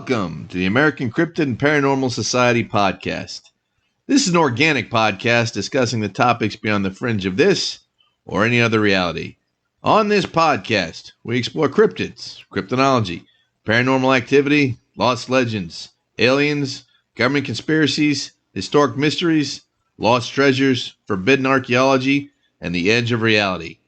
Welcome to the American Cryptid and Paranormal Society podcast. This is an organic podcast discussing the topics beyond the fringe of this or any other reality. On this podcast, we explore cryptids, cryptonology, paranormal activity, lost legends, aliens, government conspiracies, historic mysteries, lost treasures, forbidden archaeology, and the edge of reality.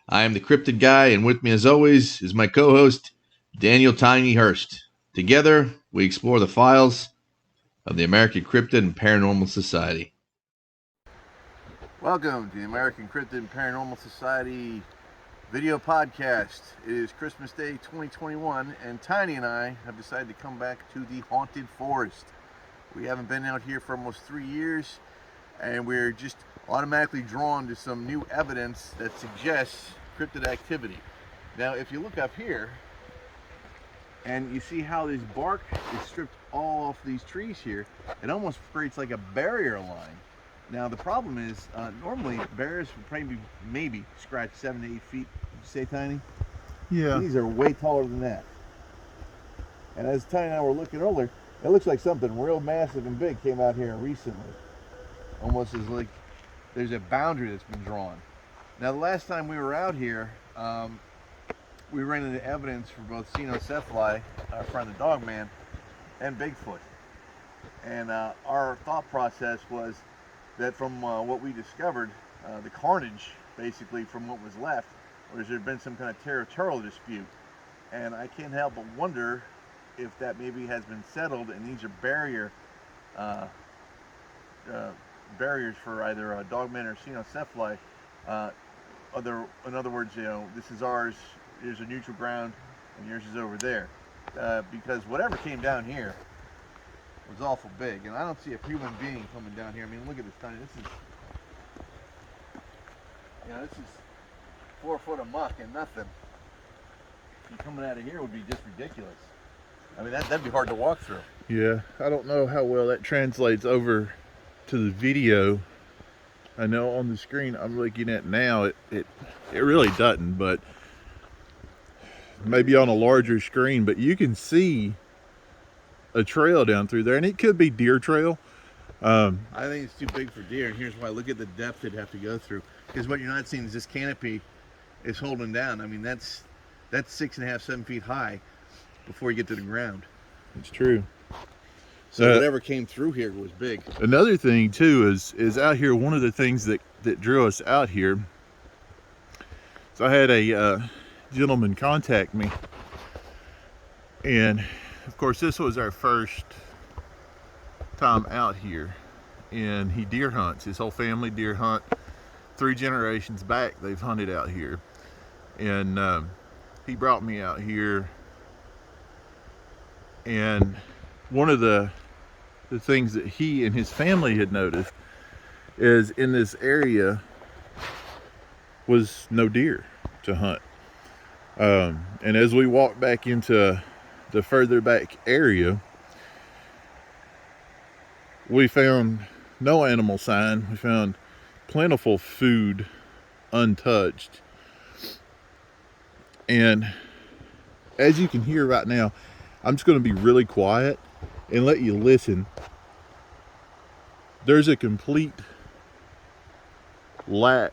I am the Cryptid Guy, and with me as always is my co-host, Daniel Tiny Hurst. Together, we explore the files of the American Cryptid and Paranormal Society. Welcome to the American Cryptid and Paranormal Society video podcast. It is Christmas Day 2021, and Tiny and I have decided to come back to the haunted forest. We haven't been out here for almost 3 years, and we're just automatically drawn to some new evidence that suggests cryptid activity. Now, if you look up here, and you see how this bark is stripped all off these trees here, it almost creates like a barrier line. Now the problem is, normally bears would probably maybe scratch 7 to 8 feet. Would you say, Tiny? Yeah. These are way taller than that. And as Tiny and I were looking earlier, it looks like something real massive and big came out here recently. Almost as like there's a boundary that's been drawn. Now the last time we were out here, we ran into evidence for both cynocephaly, our friend the dog man, and Bigfoot. And our thought process was that from what we discovered, the carnage, basically, from what was left, was there had been some kind of territorial dispute. And I can't help but wonder if that maybe has been settled, and these are barriers for either dogmen or cynocephaly. In other words, this is ours. Here's a neutral ground, and yours is over there. Because whatever came down here was awful big, and I don't see a human being coming down here. I mean, look at this Tiny. This is 4 foot of muck and nothing. And coming out of here would be just ridiculous. I mean, that'd be hard to walk through. Yeah, I don't know how well that translates over to the video. I know on the screen I'm looking at now, it really doesn't, but maybe on a larger screen, but you can see a trail down through there, and it could be deer trail. I think it's too big for deer, and here's why. Look at the depth it'd have to go through, because what you're not seeing is this canopy is holding down. I mean, that's 6.5, 7 feet high before you get to the ground. It's true. So whatever came through here was big. Another thing too is out here, one of the things that drew us out here, so I had a gentleman contact me, and of course this was our first time out here, and he deer hunts. His whole family deer hunt. 3 generations back they've hunted out here, and he brought me out here, and one of the things that he and his family had noticed is in this area was no deer to hunt. And as we walked back into the further back area, we found no animal sign. We found plentiful food untouched. And as you can hear right now, I'm just going to be really quiet and let you listen. There's a complete lack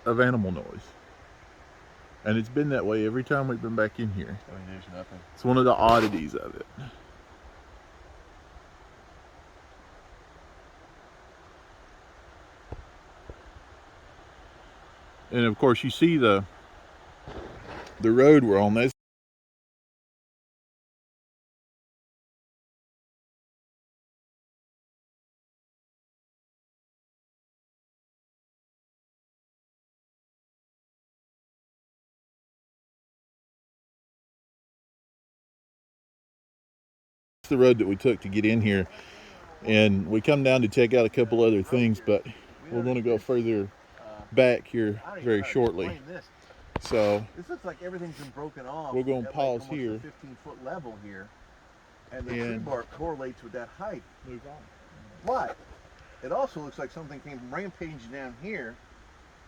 of animal noise, and it's been that way every time we've been back in here. I mean, there's nothing. It's one of the oddities of it. And of course you see the road we're on. That's the road that we took to get in here, and we come down to check out a couple other things, but we're going to go further back here very shortly. So this looks like everything's been broken off. We're going to pause here. 15-foot level here, and the tree bark correlates with that height. Move on. But it also looks like something came rampaging down here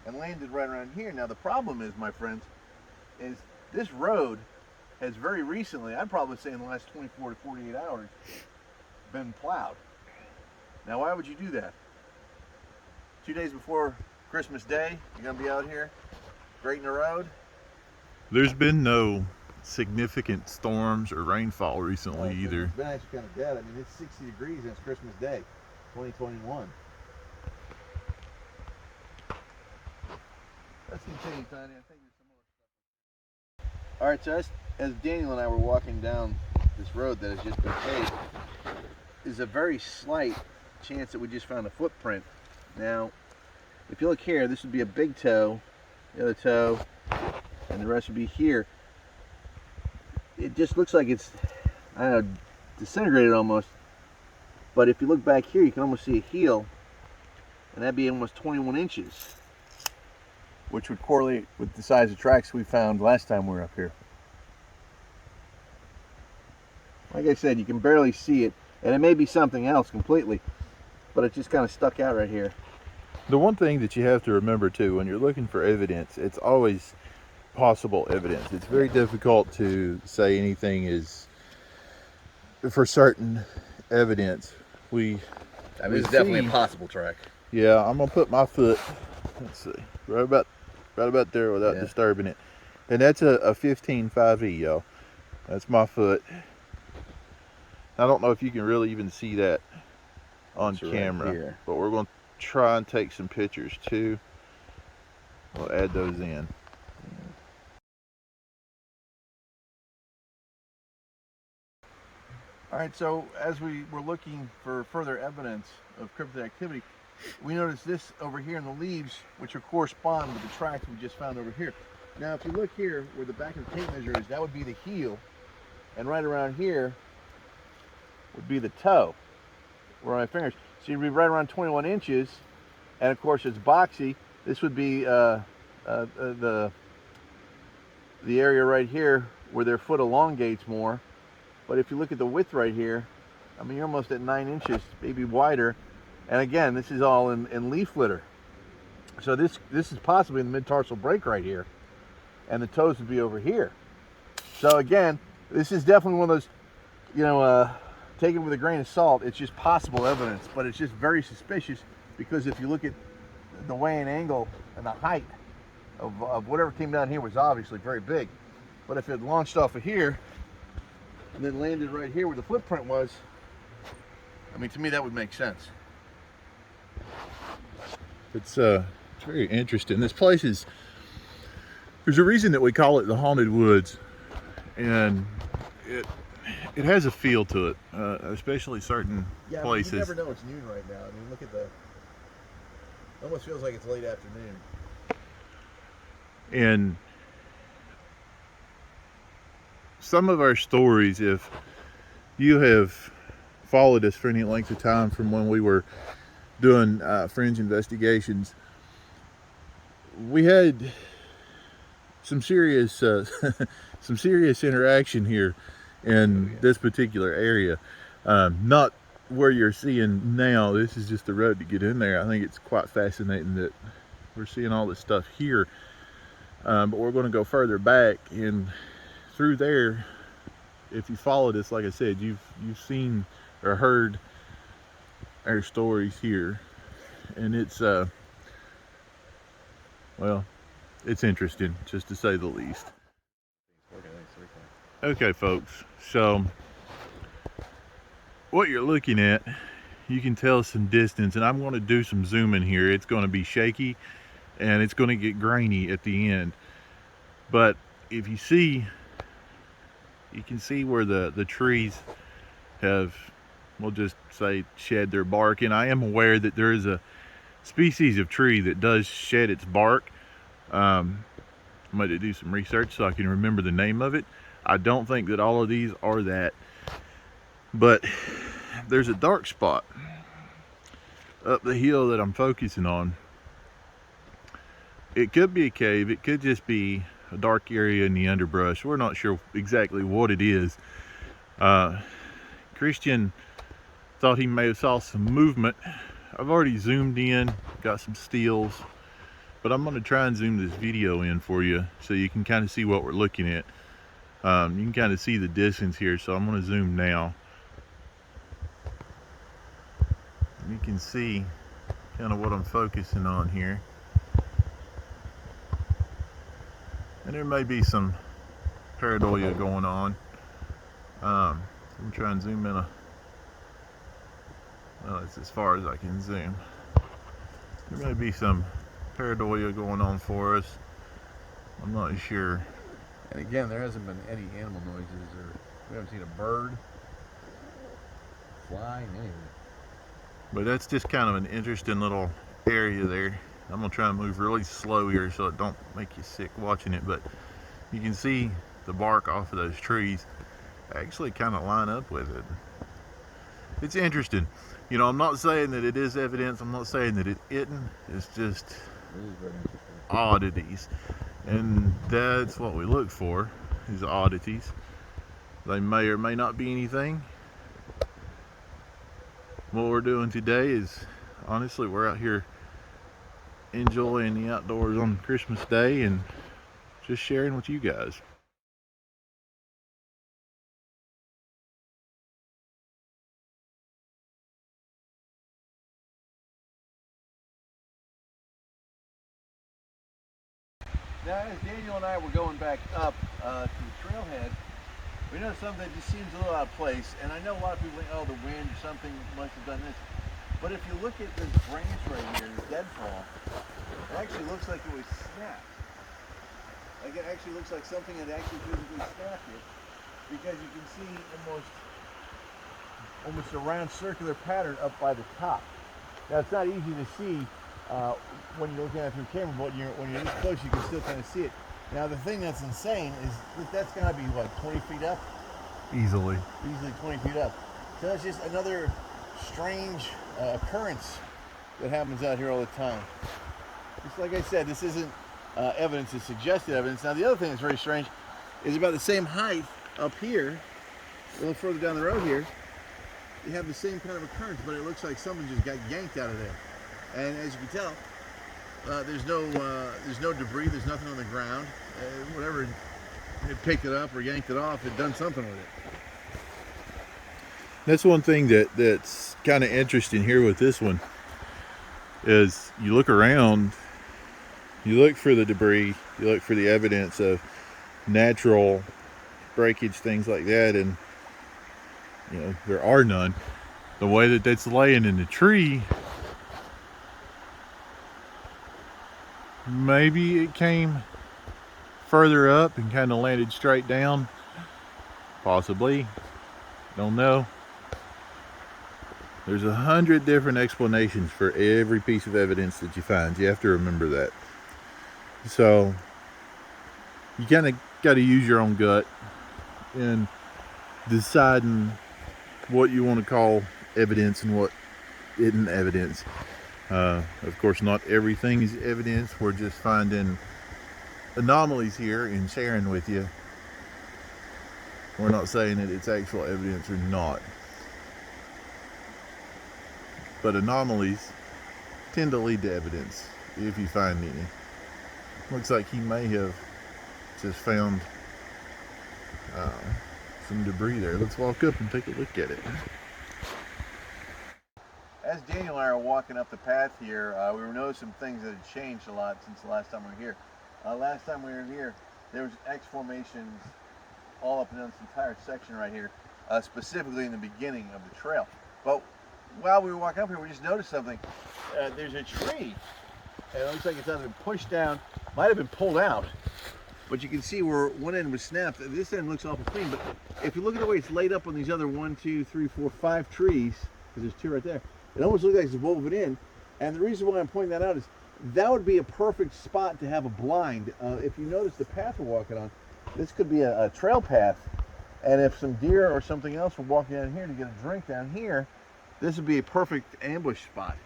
and landed right around here. Now the problem is, my friends, is this road has very recently, I'd probably say in the last 24 to 48 hours, been plowed. Now, why would you do that? 2 days before Christmas Day, you're gonna be out here grading the road. There's been no significant storms or rainfall recently either. It's been actually kind of dead. I mean, it's 60 degrees and it's Christmas Day, 2021. Let's continue, Tiny. I think there's some more stuff. All right, so as Daniel and I were walking down this road that has just been paved, there's a very slight chance that we just found a footprint. Now, if you look here, this would be a big toe, the other toe, and the rest would be here. It just looks like it's, I don't know, disintegrated almost. But if you look back here, you can almost see a heel, and that'd be almost 21 inches, which would correlate with the size of tracks we found last time we were up here. Like I said, you can barely see it, and it may be something else completely, but it just kind of stuck out right here. The one thing that you have to remember too, when you're looking for evidence, it's always possible evidence. It's very difficult to say anything is for certain evidence. I mean, it's definitely a possible track. Yeah, I'm gonna put my foot, let's see, right about there without disturbing it. And that's a 15.5E, y'all. That's my foot. I don't know if you can really even see that on camera, right, but we're going to try and take some pictures too. We'll add those in. All right, so as we were looking for further evidence of cryptid activity, we noticed this over here in the leaves, which would correspond with the tracks we just found over here. Now, if you look here where the back of the tape measure is, that would be the heel, and right around here would be the toe, where my fingers. So you'd be right around 21 inches, and of course it's boxy. This would be the area right here where their foot elongates more. But if you look at the width right here, I mean, you're almost at 9 inches, maybe wider. And again, this is all in leaf litter. So this is possibly in the mid-tarsal break right here, and the toes would be over here. So again, this is definitely one of those, you know, take it with a grain of salt. It's just possible evidence, but it's just very suspicious, because if you look at the weighing angle and the height of whatever came down here was obviously very big. But if it launched off of here and then landed right here where the footprint was, I mean, to me that would make sense. It's very interesting. This place is, there's a reason that we call it the Haunted Woods, and it has a feel to it, especially certain places. You never know it's noon right now. I mean, look at it almost feels like it's late afternoon. And some of our stories, if you have followed us for any length of time from when we were doing fringe investigations, we had some serious some serious interaction here in this particular area. Not where you're seeing now. This is just the road to get in there. I think it's quite fascinating that we're seeing all this stuff here, but we're going to go further back, and through there, if you followed us, like I said, you've seen or heard our stories here, and it's well, it's interesting, just to say the least. Okay, folks, so what you're looking at, you can tell some distance, and I'm going to do some zooming here. It's going to be shaky and it's going to get grainy at the end, but if you see, you can see where the trees have, we'll just say, shed their bark. And I am aware that there is a species of tree that does shed its bark. I'm going to do some research so I can remember the name of it. I don't think that all of these are that, but there's a dark spot up the hill that I'm focusing on. It could be a cave, it could just be a dark area in the underbrush. We're not sure exactly what it is. Christian thought he may have saw some movement. I've already zoomed in, got some stills, but I'm going to try and zoom this video in for you so you can kind of see what we're looking at. You can kind of see the distance here, so I'm going to zoom now. You can see kind of what I'm focusing on here. And there may be some pareidolia going on. I'm trying to zoom in well, it's as far as I can zoom. There may be some pareidolia going on for us. I'm not sure. And again, there hasn't been any animal noises, or we haven't seen a bird, fly, anything. But that's just kind of an interesting little area there. I'm gonna try and move really slow here so it don't make you sick watching it, but you can see the bark off of those trees actually kind of line up with it. It's interesting. You know, I'm not saying that it is evidence. I'm not saying that it isn't. It's just oddities. And that's what we look for, is oddities. They may or may not be anything. What we're doing today is, honestly, we're out here enjoying the outdoors on Christmas Day and just sharing with you guys. Now, as Daniel and I were going back up to the trailhead, we noticed something that just seems a little out of place. And I know a lot of people think, oh, the wind or something must have done this. But if you look at this branch right here, this deadfall, it actually looks like it was snapped. Like it actually looks like something had actually physically snapped it, because you can see almost a round circular pattern up by the top. Now, it's not easy to see when you're looking at it through camera, but when you're this close, you can still kind of see it. Now, the thing that's insane is that's got to be, what, 20 feet up? Easily 20 feet up. So that's just another strange occurrence that happens out here all the time. Just like I said, this isn't evidence, it's suggested evidence. Now, the other thing that's very strange is about the same height up here, a little further down the road here, you have the same kind of occurrence, but it looks like someone just got yanked out of there. And as you can tell, there's no debris, there's nothing on the ground. Whatever, it picked it up or yanked it off, it done something with it. That's one thing that's kind of interesting here with this one, is you look around, you look for the debris, you look for the evidence of natural breakage, things like that, and you know, there are none. The way that that's laying in the tree, maybe it came further up and kind of landed straight down. Possibly. Don't know. There's 100 different explanations for every piece of evidence that you find. You have to remember that. So you kind of got to use your own gut in deciding what you want to call evidence and what isn't evidence. Of course, not everything is evidence. We're just finding anomalies here and sharing with you. We're not saying that it's actual evidence or not. But anomalies tend to lead to evidence if you find any. Looks like he may have just found some debris there. Let's walk up and take a look at it. As Daniel and I are walking up the path here, we were noticing some things that had changed a lot since the last time we were here. Last time we were here, there was X formations all up and down this entire section right here, specifically in the beginning of the trail. But while we were walking up here, we just noticed something. There's a tree, and it looks like it's either been pushed down, might have been pulled out, but you can see where one end was snapped. This end looks awful clean, but if you look at the way it's laid up on these other 1, 2, 3, 4, 5 trees, because there's 2 right there, it almost looks like it's woven in. And the reason why I'm pointing that out is that would be a perfect spot to have a blind. If you notice the path we're walking on, this could be a trail path, and if some deer or something else were walking down here to get a drink down here, this would be a perfect ambush spot.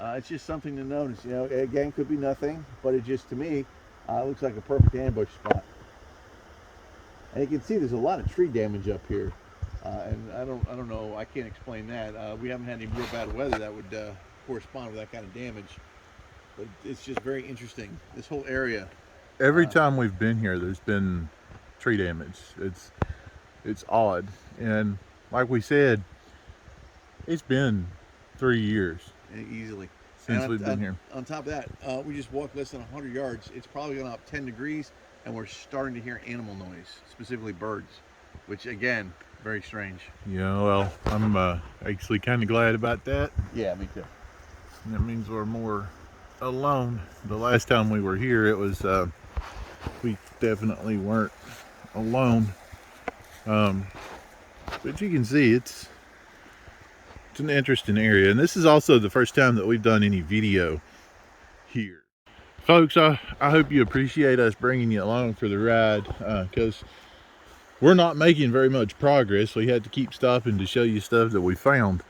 It's just something to notice. You know, again, could be nothing, but it just, to me, looks like a perfect ambush spot. And you can see there's a lot of tree damage up here, and I don't know. I can't explain that. We haven't had any real bad weather that would correspond with that kind of damage. But it's just very interesting. This whole area. Every time we've been here, there's been tree damage. It's odd, and like we said, it's been 3 years Easily. since And we've been here. on top of that, we just walked less than 100 yards. It's probably gone up 10 degrees, and we're starting to hear animal noise, specifically birds, which again, very strange. Yeah, well, I'm actually kind of glad about that. Yeah, me too. That means we're more alone. The last time we were here, it was we definitely weren't alone. But you can see it's an interesting area, and this is also the first time that we've done any video here. Folks, I hope you appreciate us bringing you along for the ride, because we're not making very much progress. We had to keep stopping to show you stuff that we found.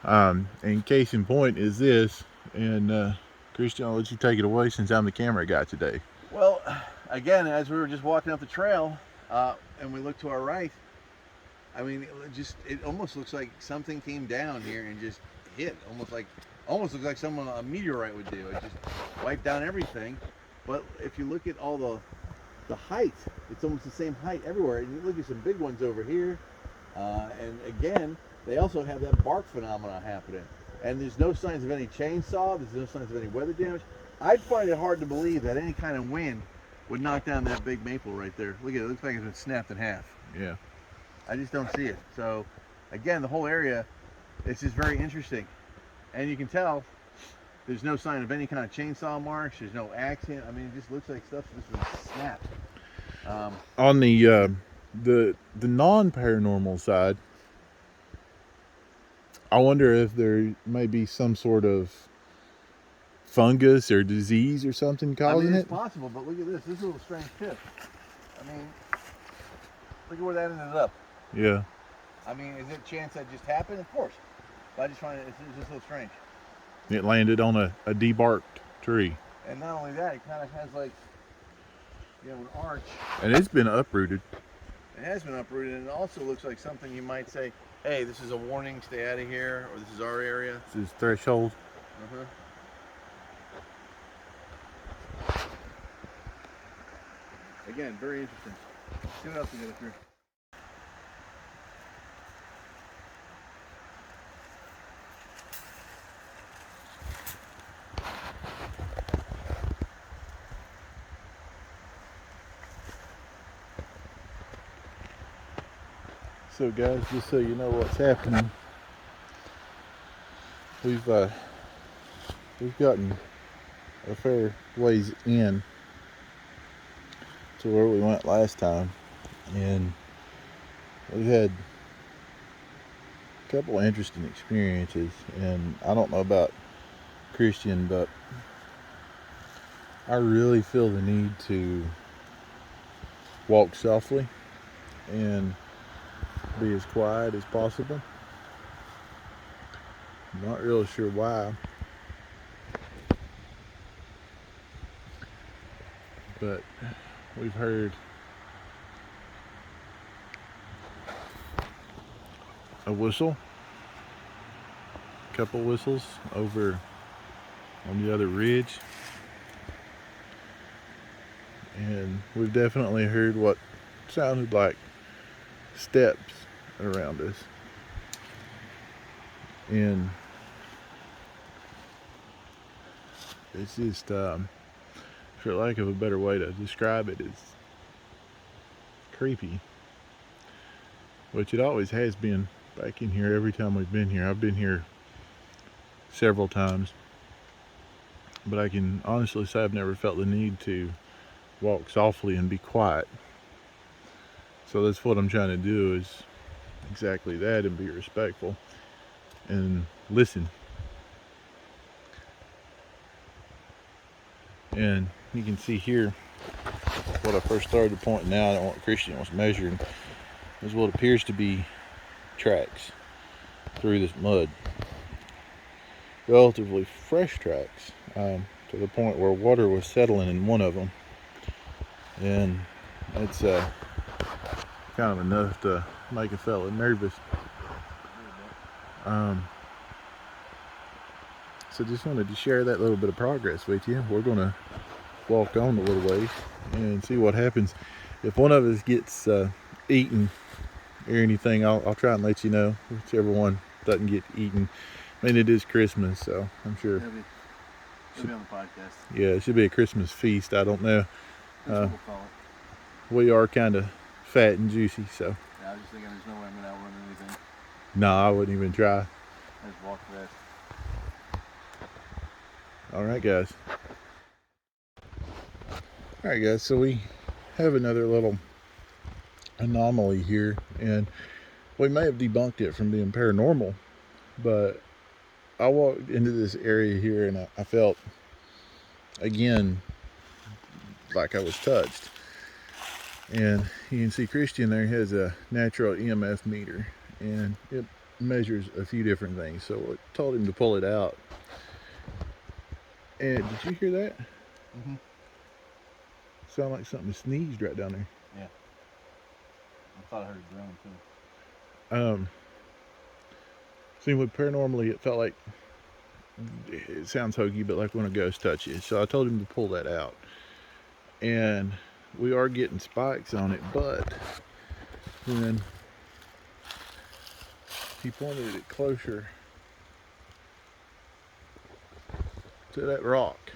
And case in point is this, and Christian, I'll let you take it away since I'm the camera guy today. Well, again, as we were just walking up the trail, and we looked to our right, I mean, it almost looks like something came down here and just hit, almost looks like a meteorite would do. It just wiped down everything. But if you look at all the height, it's almost the same height everywhere. And you look at some big ones over here, and again, they also have that bark phenomenon happening. And there's no signs of any chainsaw. There's no signs of any weather damage. I'd find it hard to believe that any kind of wind would knock down that big maple right there. Look at it. It looks like it's been snapped in half. Yeah. I just don't see it. So, again, the whole area, it's just very interesting. And you can tell there's no sign of any kind of chainsaw marks. There's no axe in. I mean, it just looks like stuff's just been snapped. On the non-paranormal side, I wonder if there may be some sort of fungus or disease or something causing it's it. Possible, but look at this. This is a little strange tip. I mean, look at where that ended up. Yeah. I mean, is it a chance that just happened? Of course. But I just find it's just a little strange. It landed on a debarked tree. And not only that, it kind of has like, an arch. And it's been uprooted. It has been uprooted, and it also looks like something you might say, hey, this is a warning, stay out of here, or this is our area. This is threshold. Again, very interesting. Let's see what else we got up here. So guys, just so you know what's happening, we've gotten a fair ways in to where we went last time, and we've had a couple of interesting experiences. And I don't know about Christian, but I really feel the need to walk softly and be as quiet as possible. I'm not real sure why, but we've heard a whistle, a couple whistles over on the other ridge, and we've definitely heard what sounded like steps around us. And it's just, for lack of a better way to describe it, it's creepy, which it always has been back in here. Every time we've been here, I've been here several times, but I can honestly say I've never felt the need to walk softly and be quiet. So that's what I'm trying to do, is exactly that, and be respectful and listen. And you can see here what I first started pointing out and what Christian was measuring is what appears to be tracks through this mud. Relatively fresh tracks, to the point where water was settling in one of them. And it's kind of enough to make a fella nervous. So just wanted to share that little bit of progress with you. We're going to walk on a little ways and see what happens. if one of us gets eaten or anything, I'll try and let you know. Whichever one doesn't get eaten. I mean, it is Christmas, so I'm sure. It'll be on the podcast. Yeah, it should be a Christmas feast. I don't know. That's what we'll call it. We are kind of fat and juicy, so. Yeah, I was just thinking there's no way I'm going to outrun anything. No, I wouldn't even try. I just walk fast. Alright, guys. Alright, guys, so we have another little anomaly here, and we may have debunked it from being paranormal, but I walked into this area here and I felt, again, like I was touched. And you can see Christian there has a natural EMF meter, and it measures a few different things. So I told him to pull it out. And did you hear that? Mm-hmm. Sound like something sneezed right down there. Yeah. I thought I heard a groan too. See, with paranormally, it felt like, it sounds hokey, but like when a ghost touches you. So I told him to pull that out. And we are getting spikes on it, but when he pointed it closer to that rock,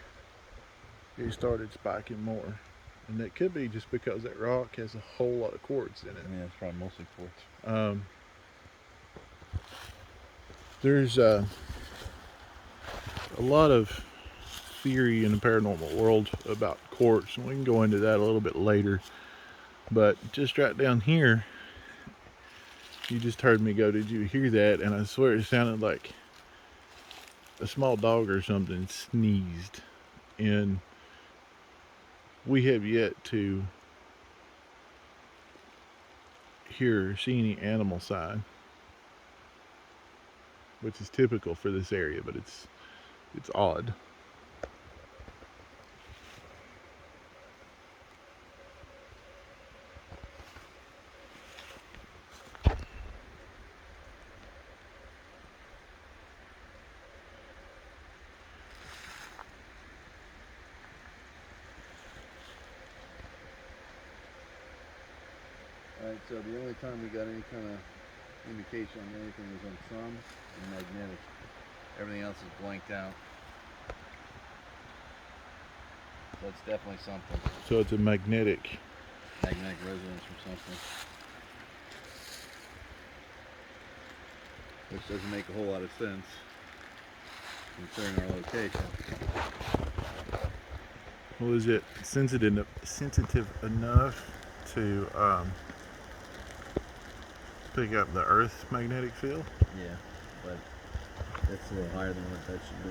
it started spiking more. And that could be just because that rock has a whole lot of quartz in it. Yeah, it's probably mostly quartz. There's a lot of theory in the paranormal world about quartz, and we can go into that a little bit later. But just right down here, you just heard me go, did you hear that? And I swear it sounded like a small dog or something sneezed. And we have yet to hear or see any animal sign, which is typical for this area, but it's odd. Alright, so the only time we got any kind of indication on anything was on some and magnetic. Everything else is blanked out. So it's definitely something. So it's a magnetic Resonance from something. Which doesn't make a whole lot of sense considering our location. Well, is it sensitive enough to pick up the Earth's magnetic field? Yeah, but it's a little higher than what that should be.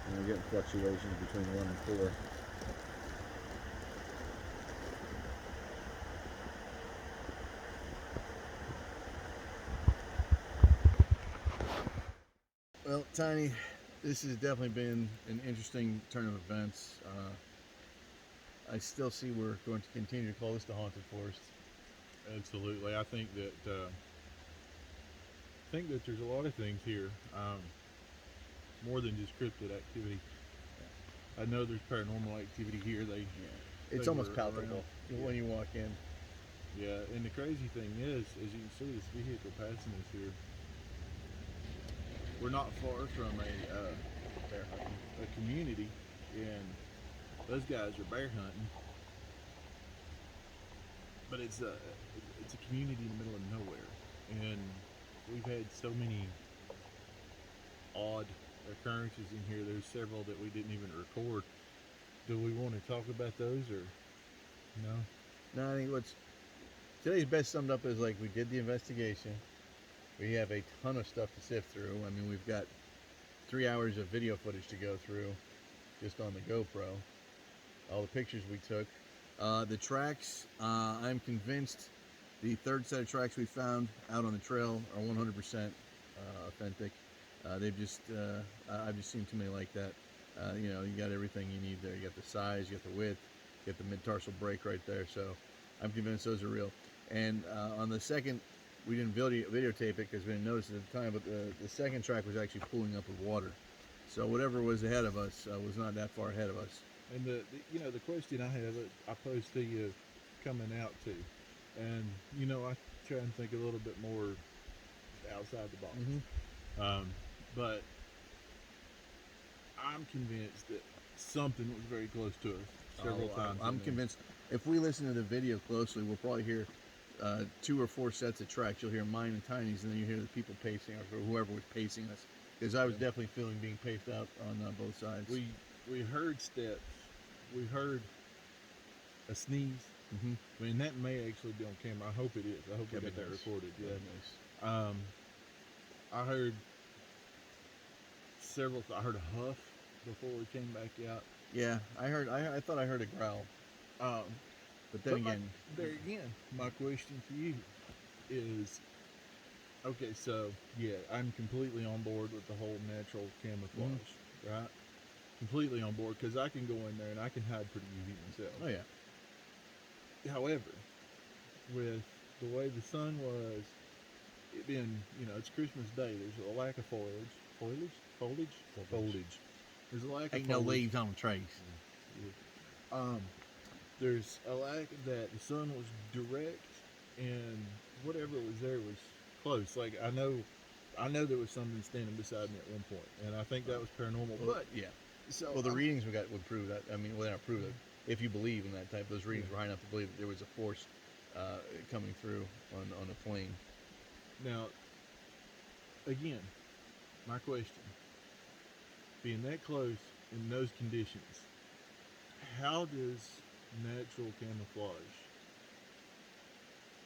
And we're getting fluctuations between 1 and 4. Well, Tiny, this has definitely been an interesting turn of events. I still see we're going to continue to call this the Haunted Forest. Absolutely. I think that there's a lot of things here, more than just cryptid activity. I know there's paranormal activity here. It's almost palpable when you walk in. Yeah, and the crazy thing is, as you can see, this vehicle passing us here. We're not far from a community, and those guys are bear hunting. But it's a community in the middle of nowhere, and we've had so many odd occurrences in here. There's several that we didn't even record. Do we want to talk about those, or no? No, I think today's best summed up is like we did the investigation. We have a ton of stuff to sift through. I mean, we've got 3 hours of video footage to go through just on the GoPro. All the pictures we took. The tracks, I'm convinced the third set of tracks we found out on the trail are 100% authentic. I've just seen too many like that. You got everything you need there. You got the size, you got the width, you got the mid-tarsal break right there. So I'm convinced those are real. And on the second, we didn't videotape it because we didn't notice it at the time, but the second track was actually pooling up with water. So whatever was ahead of us was not that far ahead of us. And the question I have, I pose to you coming out to, and I try and think a little bit more outside the box. But I'm convinced that something was very close to us several times. I'm convinced. If we listen to the video closely, we'll probably hear 2 or 4 sets of tracks. You'll hear mine and Tiny's, and then you hear the people pacing, or whoever was pacing us. Because I was definitely feeling being paced out on both sides. We heard steps. We heard a sneeze. I mean, that may actually be on camera. I hope it is. I hope we got that recorded. Yeah. Nice. I heard several. I heard a huff before we came back out. Yeah, I thought I heard a growl. But then again, there again, my question to you is, okay, so yeah, I'm completely on board with the whole natural camouflage, right? Completely on board, because I can go in there and I can hide pretty easy myself. Oh yeah. However, with the way the sun was, it being, it's Christmas Day, there's a lack of foliage. There's a lack of no leaves on the trees. There's a lack that the sun was direct, and whatever was there was close. Like I know there was something standing beside me at one point, and I think that was paranormal. Well, but yeah. So the readings we got would prove that. I mean, well, they don't prove it. If you believe in that type, those readings were high enough to believe that there was a force coming through on a plane. Now, again, my question: being that close in those conditions, how does natural camouflage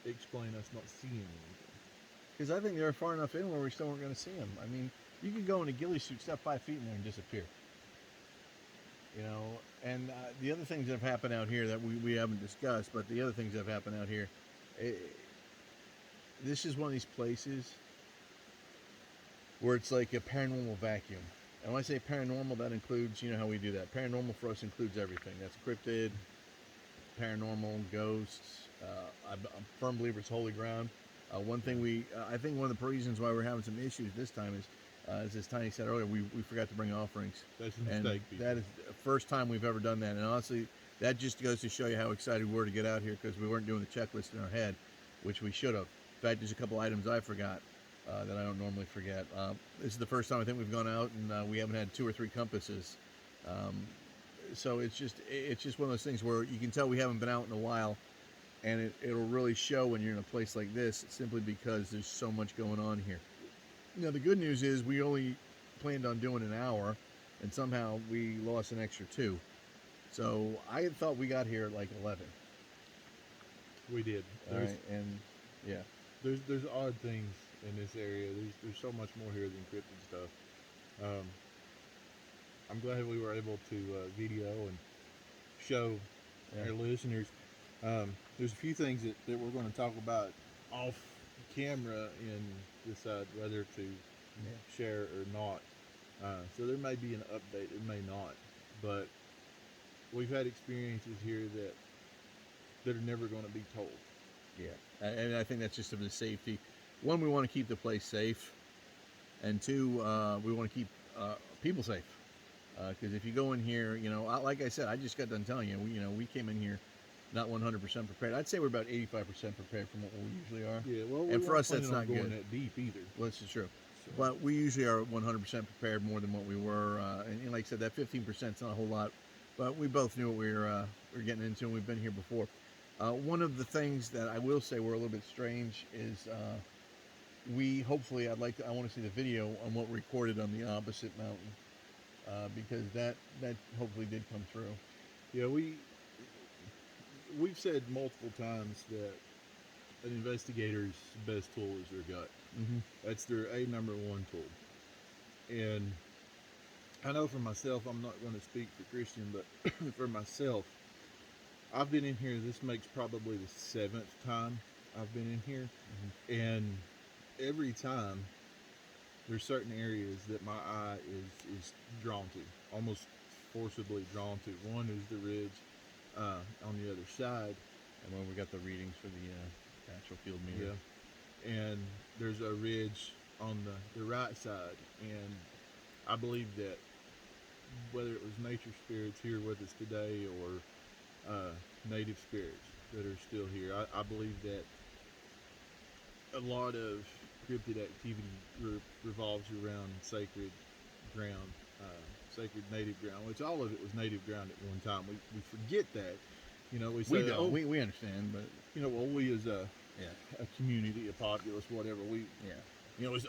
explain us not seeing anything? Because I think they were far enough in where we still weren't going to see them. I mean, you could go in a ghillie suit, step 5 feet in there, and disappear. And the other things that have happened out here that we haven't discussed, but the other things that have happened out here, this is one of these places where it's like a paranormal vacuum. And when I say paranormal, that includes, how we do that. Paranormal for us includes everything. That's cryptid, paranormal, ghosts. I'm a firm believer it's holy ground. One thing I think one of the reasons why we're having some issues this time is, as Tiny said earlier, we forgot to bring offerings. That's a mistake. That is the first time we've ever done that. And honestly, that just goes to show you how excited we were to get out here, because we weren't doing the checklist in our head, which we should have. In fact, there's a couple items I forgot that I don't normally forget. This is the first time I think we've gone out and we haven't had 2 or 3 compasses. So it's just one of those things where you can tell we haven't been out in a while, and it'll really show when you're in a place like this, simply because there's so much going on here. Now, the good news is we only planned on doing an hour, and somehow we lost an extra 2. So I had thought we got here at like 11. We did. And yeah. There's odd things in this area. There's so much more here than cryptid stuff. I'm glad we were able to video and show our listeners. There's a few things that we're going to talk about off camera and decide whether to share or not. So there may be an update, it may not, but we've had experiences here that are never going to be told. Yeah, and I think that's just of the safety. One, we want to keep the place safe, and 2, we want to keep people safe. Because if you go in here, like I said, I just got done telling you, we came in here not 100% prepared. I'd say we're about 85% prepared from what we usually are. Yeah, well, and for us, that's not going good. That deep either. Well, this is true. So. But we usually are 100% prepared, more than what we were. And like I said, that 15% is not a whole lot. But we both knew what we were getting into, and we've been here before. One of the things that I will say were a little bit strange is I want to see the video on what we recorded on the opposite mountain, because that hopefully did come through. Yeah, we've said multiple times that an investigator's best tool is their gut. That's their number 1 tool. And I know for myself, I'm not going to speak for Christian, but for myself, I've been in here, this makes probably the 7th time I've been in here. And every time there's certain areas that my eye is drawn to, almost forcibly drawn to. One is the ridge on the other side, and when we got the readings for the natural field meter. Yeah. And there's a ridge on the right side, and I believe that whether it was nature spirits here with us today or native spirits that are still here. I believe that a lot of cryptid activity revolves around sacred ground, sacred native ground, which all of it was native ground at one time. We forget that. You know, we say, we understand, but you know, well, we as a yeah, community, a populace, whatever, we, yeah, you know, it's,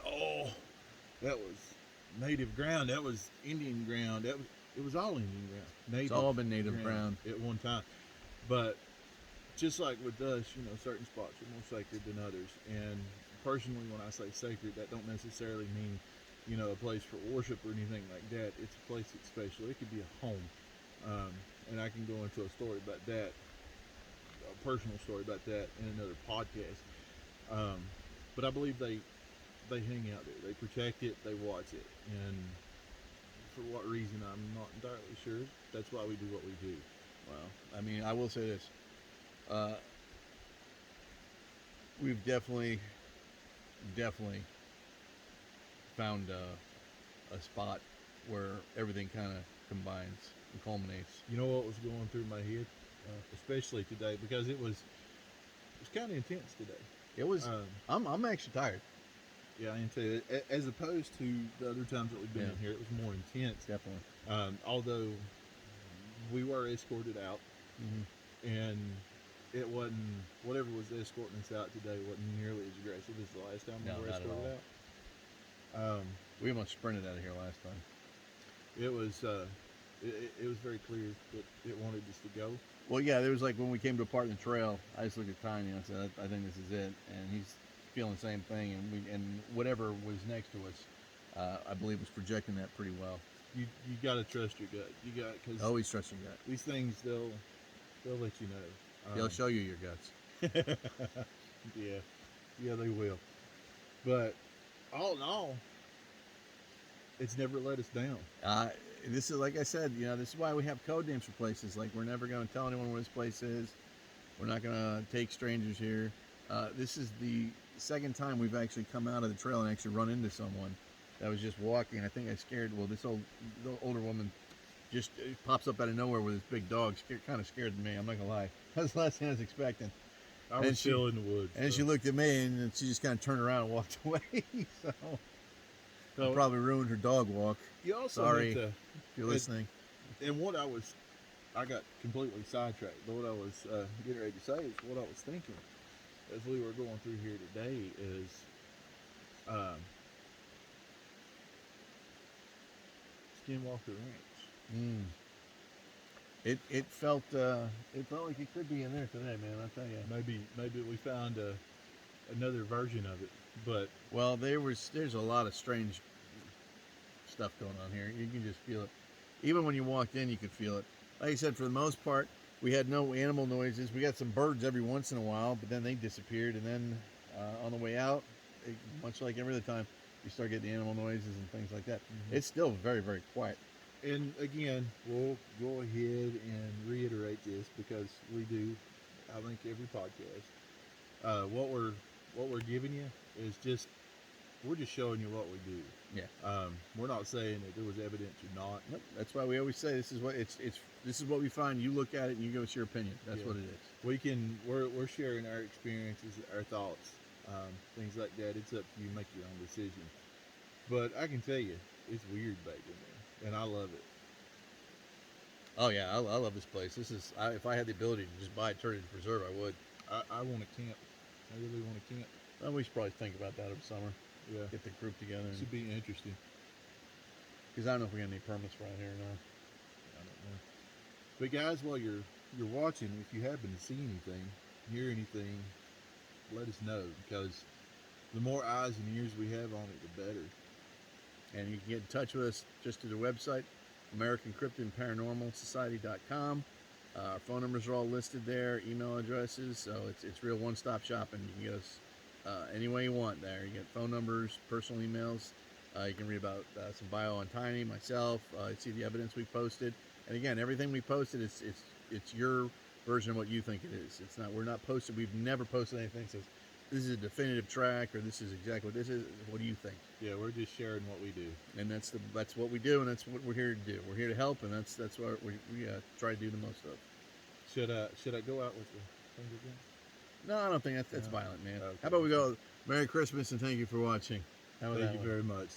that was native ground, that was Indian ground, it was all Indian ground. Native it's all been native ground at one time. But just like with us, you know, certain spots are more sacred than others. And personally, when I say sacred, that don't necessarily mean, you know, a place for worship or anything like that. It's a place that's special. It could be a home. And I can go into a story about that, a personal story about that in another podcast. But I believe they hang out there. They protect it. They watch it. And for what reason, I'm not entirely sure. That's why we do what we do. well, I mean, I will say this. We've definitely found a spot where everything kind of combines and culminates. You know what was going through my head, especially today, because it was kind of intense today. It was. I'm actually tired. Yeah, I am too. As opposed to the other times that we've been in here, it was more intense. Definitely. Although we were escorted out, and it wasn't, whatever was escorting us out today wasn't nearly as aggressive as the last time we were not at escorted all. out. We almost sprinted out of here last time. It was it was very clear that it wanted us to go. Well, yeah, there was like when we came to a part in the trail, I just looked at Tiny and I said, I think this is it. And he's feeling the same thing. And whatever was next to us, I believe was projecting that pretty well. You got to trust your gut. You got, because Always trust your gut. these things, they'll let you know. They'll show you your guts. Yeah, they will. But all in all, it's never let us down. This is, like I said, you know, this is why we have code names for places. Like, we're never going to tell anyone where this place is. We're not going to take strangers here. This is the second time we've actually come out of the trail and actually run into someone that was just walking. I think I scared, well, the older woman just pops up out of nowhere with this big dog. Kind of scared me, I'm not going to lie. That's the last thing I was expecting. I was still in the woods. And she looked at me and she just kind of turned around and walked away. So probably ruined her dog walk. You also Sorry if you're listening. And what I got completely sidetracked. But what I was getting ready to say is what I was thinking as we were going through here today is Skinwalker Ranch. It felt like it could be in there today, man. I'll tell you. Maybe we found another version of it, but well, there's a lot of strange stuff going on here. You can just feel it. Even when you walked in, you could feel it. Like I said, for the most part, we had no animal noises. We got some birds every once in a while, but then they disappeared. And then on the way out, much like every other time, you start getting animal noises and things like that. It's still very, very quiet. And again, we'll go ahead and reiterate this because we do, I think, every podcast. What we're giving you is just, we're just showing you what we do. Yeah. We're not saying that there was evidence or not. Nope. That's why we always say this is what this is what we find. You look at it and you give us your opinion. That's what it is. We're sharing our experiences, our thoughts, things like that. It's up to you, make your own decision. But I can tell you, it's weird back in there, and I love it. Oh yeah, I love this place. If I had the ability to just buy a turkey to preserve, I would. I want to camp. I really want to camp. Well, we should probably think about that over summer. Yeah. Get the group together. It should be interesting. Because I don't know if we're gonna need permits right here or not. I don't know. But guys, while you're watching, if you happen to see anything, hear anything, let us know, because the more eyes and ears we have on it, the better. And you can get in touch with us just through the website, americancryptid and Paranormal Society.com. Our phone numbers are all listed there, email addresses, so it's real one-stop shopping. You can get us any way you want there. You get phone numbers, personal emails. You can read about some bio on Tiny, myself. See the evidence we posted. And again, everything we posted, it's your version of what you think it is. It's not. We're not posted. We've never posted anything that says this is a definitive track, or this is exactly what this is. What do you think? Yeah, we're just sharing what we do. And that's what we do, and that's what we're here to do. We're here to help, and that's what we try to do the most of. Should I go out with the finger gun? No, I don't think that's violent, man. Okay. How about we go, Merry Christmas and thank you for watching. Thank you very much.